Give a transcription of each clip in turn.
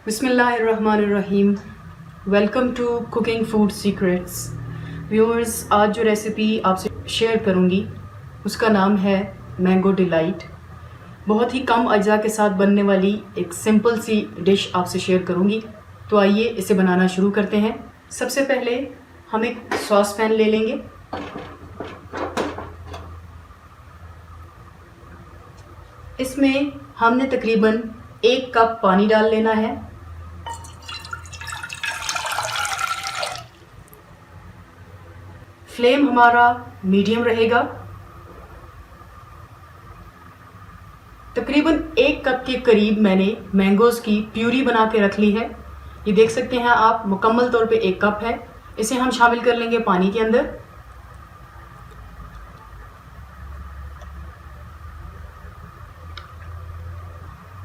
बिस्मिल्लाहिर्रहमानिर्रहीम। Welcome to cooking food secrets. Viewers, आज जो रेसिपी आपसे शेयर करूंगी उसका नाम है मैंगो डिलाइट। बहुत ही कम अज्जा के साथ बनने वाली एक सिंपल सी डिश आपसे शेयर करूंगी। तो आइए इसे बनाना शुरू करते हैं। सबसे पहले हम एक सॉस पैन ले लेंगे। इसमें हमने तकरीबन 1 कप पानी डाल लेना है। फ्लेम हमारा मीडियम रहेगा। तकरीबन 1 कप के करीब मैंने मैंगोज़ की प्यूरी बना के रख ली है। ये देख सकते हैं आप, मुकम्मल तौर पे 1 कप है। इसे हम शामिल कर लेंगे पानी के अंदर।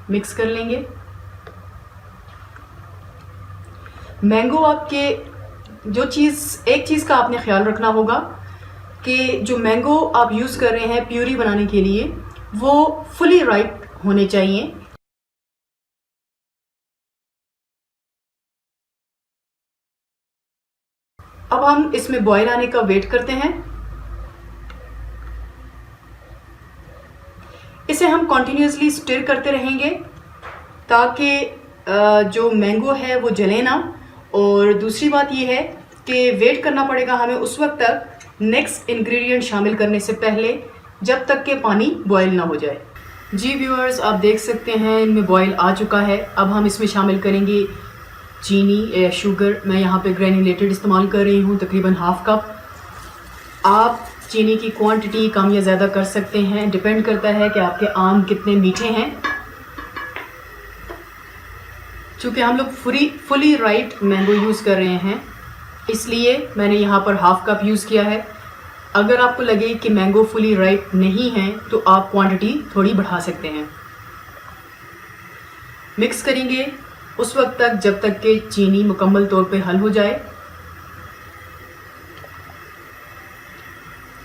मिक्स कर लेंगे। मैंगो आपके एक चीज़ का आपने ख्याल रखना होगा कि जो मैंगो आप यूज़ कर रहे हैं प्यूरी बनाने के लिए वो फुली राइप होने चाहिए। अब हम इसमें बॉयल आने का वेट करते हैं। इसे हम कॉन्टिन्यूसली स्टिर करते रहेंगे ताकि जो मैंगो है वो जले ना। और दूसरी बात यह है कि वेट करना पड़ेगा हमें उस वक्त तक नेक्स्ट इंग्रेडिएंट शामिल करने से पहले, जब तक कि पानी बॉयल ना हो जाए। जी व्यूअर्स, आप देख सकते हैं इनमें बॉयल आ चुका है। अब हम इसमें शामिल करेंगे चीनी या शुगर। मैं यहाँ पे ग्रैन्युलेटेड इस्तेमाल कर रही हूँ, तकरीबन ½ कप। आप चीनी की क्वांटिटी कम या ज़्यादा कर सकते हैं, डिपेंड करता है कि आपके आम कितने मीठे हैं। चूँकि हम लोग फुली राइप मैंगो यूज़ कर रहे हैं, इसलिए मैंने यहाँ पर ½ कप यूज़ किया है। अगर आपको लगे कि मैंगो फुली राइप नहीं है तो आप क्वांटिटी थोड़ी बढ़ा सकते हैं। मिक्स करेंगे उस वक्त तक जब तक कि चीनी मुकम्मल तौर पे हल हो जाए।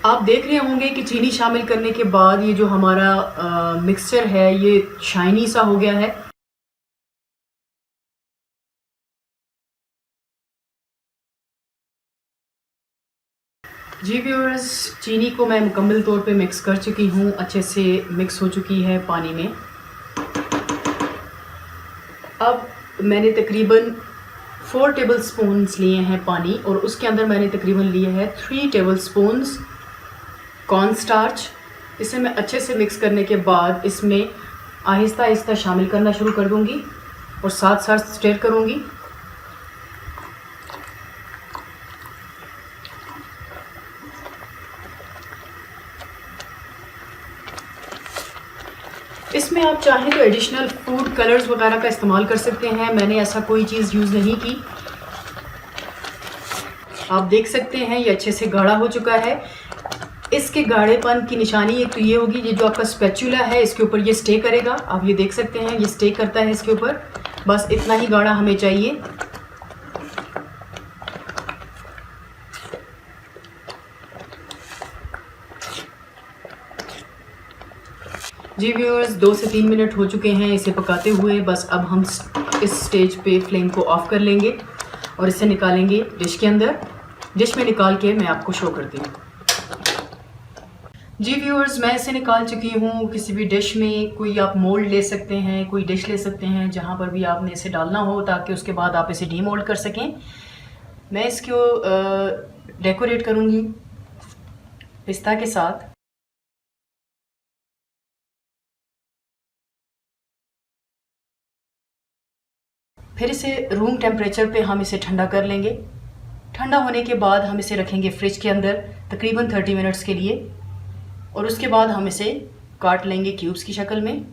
आप देख रहे होंगे कि चीनी शामिल करने के बाद ये जो हमारा मिक्सचर है ये शाइनी सा हो गया है। जी व्यूअर्स, चीनी को मैं मुकम्मल तौर पे मिक्स कर चुकी हूँ, अच्छे से मिक्स हो चुकी है पानी में। अब मैंने तकरीबन 4 टेबल स्पून्स लिए हैं पानी, और उसके अंदर मैंने तकरीबन लिए हैं 3 टेबल स्पून्स कॉर्न स्टार्च। इसे मैं अच्छे से मिक्स करने के बाद इसमें आहिस्ता आहिस्ता शामिल करना शुरू कर दूँगी और साथ साथ स्टिर करूँगी। इसमें आप चाहें तो एडिशनल फूड कलर्स वगैरह का इस्तेमाल कर सकते हैं। मैंने ऐसा कोई चीज़ यूज़ नहीं की। आप देख सकते हैं ये अच्छे से गाढ़ा हो चुका है। इसके गाढ़ेपन की निशानी एक तो ये होगी, ये जो आपका स्पैचुला है इसके ऊपर ये स्टे करेगा। आप ये देख सकते हैं ये स्टे करता है इसके ऊपर। बस इतना ही गाढ़ा हमें चाहिए। जी व्यूअर्स, 2 से 3 मिनट हो चुके हैं इसे पकाते हुए। बस अब हम इस स्टेज पे फ्लेम को ऑफ कर लेंगे और इसे निकालेंगे डिश के अंदर। डिश में निकाल के मैं आपको शो करती हूँ। जी व्यूअर्स, मैं इसे निकाल चुकी हूँ। किसी भी डिश में कोई आप मोल्ड ले सकते हैं, कोई डिश ले सकते हैं जहाँ पर भी आपने इसे डालना हो, ताकि उसके बाद आप इसे डीमोल्ड कर सकें। मैं इसको डेकोरेट करूँगी पिस्ता के साथ। फिर इसे रूम टेम्परेचर पे हम इसे ठंडा कर लेंगे। ठंडा होने के बाद हम इसे रखेंगे फ्रिज के अंदर तकरीबन 30 मिनट्स के लिए, और उसके बाद हम इसे काट लेंगे क्यूब्स की शक्ल में।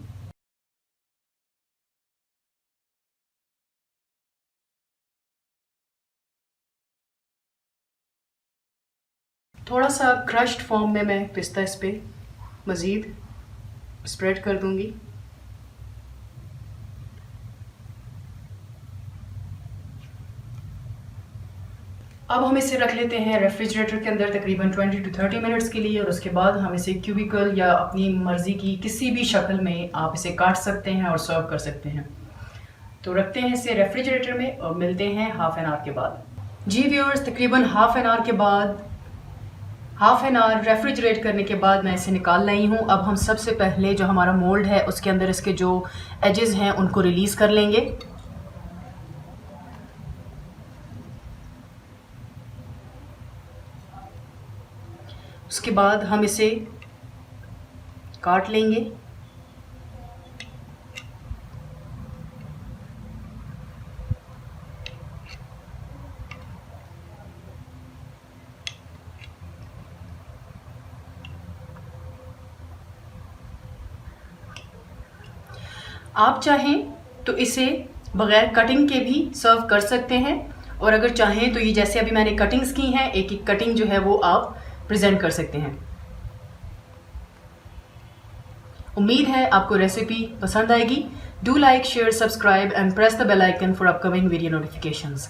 थोड़ा सा क्रश्ड फॉर्म में मैं पिस्ता इस पे मज़ीद स्प्रेड कर दूंगी। अब हम इसे रख लेते हैं रेफ्रिजरेटर के अंदर तकरीबन 20 to 30 मिनट्स के लिए, और उसके बाद हम इसे क्यूबिकल या अपनी मर्ज़ी की किसी भी शक्ल में आप इसे काट सकते हैं और सर्व कर सकते हैं। तो रखते हैं इसे रेफ्रिजरेटर में और मिलते हैं हाफ एन आवर के बाद। जी व्यूअर्स, तकरीबन हाफ एन आवर के बाद, हाफ एन आवर रेफ्रिजरेट करने के बाद मैं इसे निकाल लाई हूँ। अब हम सबसे पहले जो हमारा मोल्ड है उसके अंदर इसके जो एजेस हैं उनको रिलीज़ कर लेंगे। उसके बाद हम इसे काट लेंगे। आप चाहें तो इसे बग़ैर कटिंग के भी सर्व कर सकते हैं, और अगर चाहें तो ये जैसे अभी मैंने कटिंग्स की हैं, एक एक कटिंग जो है वो आप प्रेजेंट कर सकते हैं। उम्मीद है आपको रेसिपी पसंद आएगी। Do like, share, subscribe and press the bell icon for upcoming video notifications.